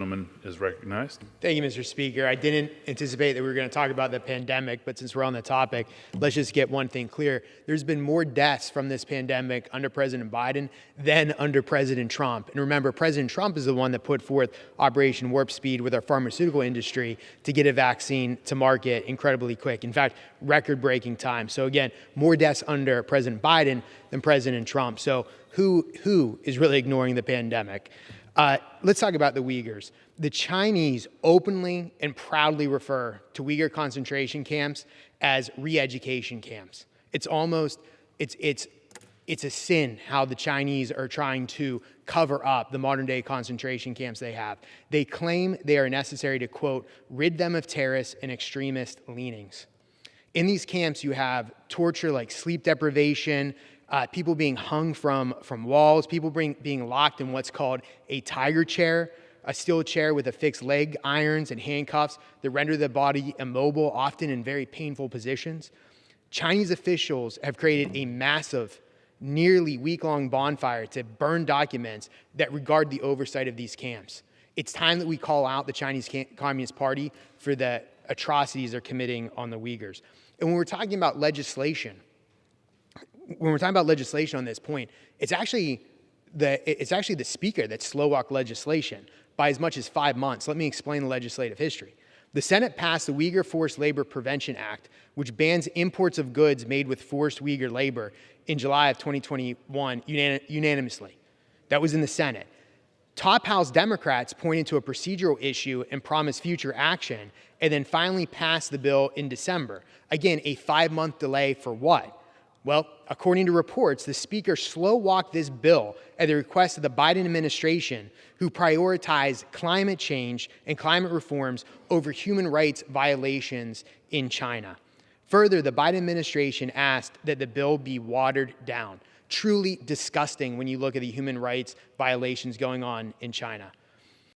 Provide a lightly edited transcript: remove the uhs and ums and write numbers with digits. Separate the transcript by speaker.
Speaker 1: Gentleman is recognized.
Speaker 2: Thank you, Mr. Speaker. I didn't anticipate that we were going to talk about the pandemic, but since we're on the topic, let's just get one thing clear. There's been more deaths from this pandemic under President Biden than under President Trump. And remember, President Trump is the one that put forth Operation Warp Speed with our pharmaceutical industry to get a vaccine to market incredibly quick. In fact, record-breaking time. So again, more deaths under President Biden than President Trump. So who is really ignoring the pandemic? Let's talk about the Uyghurs. The Chinese openly and proudly refer to Uyghur concentration camps as re-education camps. It's a sin how the Chinese are trying to cover up the modern day concentration camps they have. They claim they are necessary to, quote, rid them of terrorist and extremist leanings. In these camps, you have torture like sleep deprivation, people being hung from walls, people being locked in what's called a tiger chair, a steel chair with affixed leg irons and handcuffs that render the body immobile, often in very painful positions. Chinese officials have created a massive, nearly week-long bonfire to burn documents that regard the oversight of these camps. It's time that we call out the Chinese Communist Party for the atrocities they're committing on the Uyghurs. And when we're talking about legislation, on this point, it's actually the speaker that slow-walked legislation by as much as 5 months. Let me explain the legislative history. The Senate passed the Uyghur Forced Labor Prevention Act, which bans imports of goods made with forced Uyghur labor in July of 2021 unanimously. That was in the Senate. Top House Democrats pointed to a procedural issue and promised future action, and then finally passed the bill in December. Again, a 5-month delay for what? Well, according to reports, the speaker slow-walked this bill at the request of the Biden administration, who prioritized climate change and climate reforms over human rights violations in China. Further, the Biden administration asked that the bill be watered down. Truly disgusting when you look at the human rights violations going on in China.